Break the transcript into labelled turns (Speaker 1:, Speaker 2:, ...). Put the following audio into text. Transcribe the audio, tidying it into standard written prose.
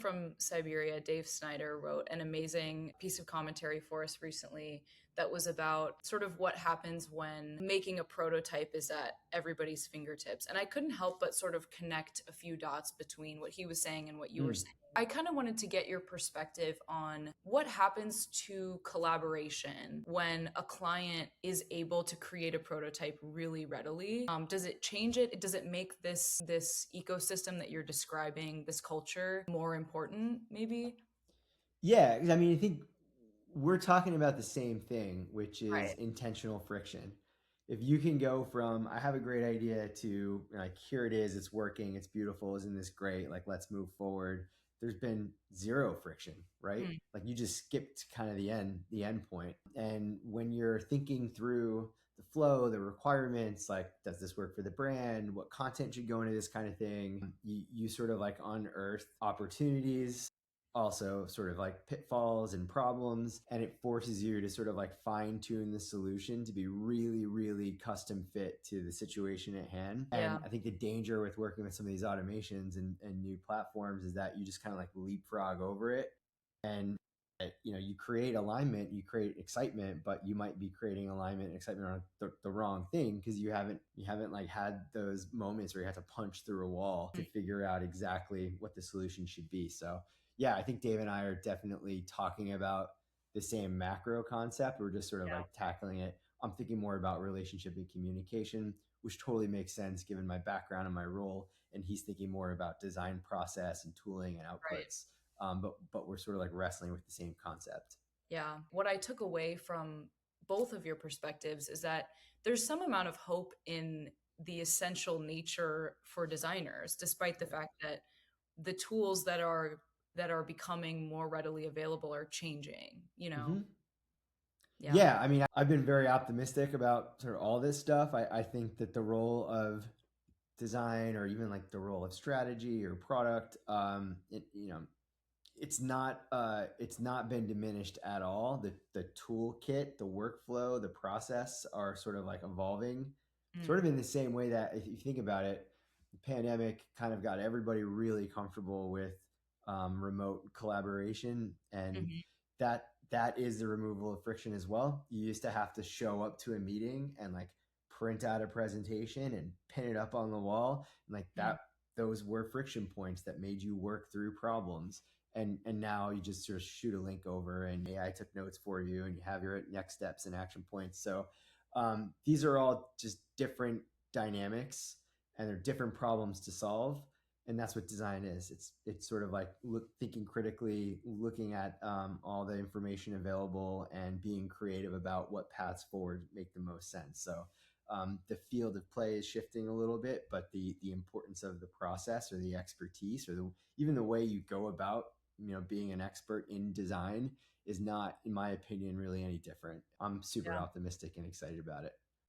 Speaker 1: From Siberia, Dave Snyder wrote an amazing piece of commentary for us recently that was about sort of what happens when making a prototype is at everybody's fingertips. And I couldn't help but sort of connect a few dots between what he was saying and what you were
Speaker 2: Mm.
Speaker 1: saying. I kind of wanted to get your perspective on what happens to collaboration when a client is able to create a prototype really readily. Does it change it? Does it make this ecosystem that you're describing, this culture, more important? Maybe.
Speaker 2: Yeah, 'cause I mean, I think we're talking about the same thing, which is
Speaker 1: Right.
Speaker 2: intentional friction. If you can go from I have a great idea to like here it is, it's working, it's beautiful, isn't this great? Like let's move forward. There's been zero friction, right?
Speaker 1: Mm,
Speaker 2: Like you just skipped kind of the end point. And when you're thinking through the flow, the requirements, like does this work for the brand? What content should go into this kind of thing? You sort of like unearth opportunities, also sort of like pitfalls and problems, and it forces you to sort of like fine tune the solution to be really really custom fit to the situation at hand.
Speaker 1: yeah.
Speaker 2: And I think the danger with working with some of these automations and new platforms is that you just kind of like leapfrog over it, and you create alignment, you create excitement, but you might be creating alignment and excitement on the wrong thing because you haven't like had those moments where you have to punch through a wall to
Speaker 1: Mm,
Speaker 2: figure out exactly what the solution should be. So yeah, I think Dave and I are definitely talking about the same macro concept. We're just sort of
Speaker 1: yeah.
Speaker 2: like tackling it. I'm thinking more about relationship and communication, which totally makes sense given my background and my role. And he's thinking more about design process and tooling and
Speaker 1: Right.
Speaker 2: outputs. But we're sort of like wrestling with the same concept.
Speaker 1: Yeah. What I took away from both of your perspectives is that there's some amount of hope in the essential nature for designers, despite the fact that the tools that are becoming more readily available are changing, you know?
Speaker 2: Hmm.
Speaker 1: Yeah.
Speaker 2: Yeah, I mean, I've been very optimistic about sort of all this stuff. I think that the role of design, or even like the role of strategy or product, it's not been diminished at all. The toolkit, the workflow, the process are sort of like evolving, sort
Speaker 1: Mm,
Speaker 2: of in the same way that if you think about it, the pandemic kind of got everybody really comfortable with remote collaboration, and
Speaker 1: mhm,
Speaker 2: that is the removal of friction as well. You used to have to show up to a meeting and like print out a presentation and pin it up on the wall, and like
Speaker 1: mm,
Speaker 2: that, those were friction points that made you work through problems. And now you just sort of shoot a link over and AI took notes for you, and you have your next steps and action points. So these are all just different dynamics, and they're different problems to solve. And that's what design is. It's sort of like thinking critically, looking at all the information available, and being creative about what paths forward make the most sense. So the field of play is shifting a little bit, but the importance of the process or the expertise or even the way you go about being an expert in design is not, in my opinion, really any different. I'm super
Speaker 1: yeah.
Speaker 2: optimistic and excited about it.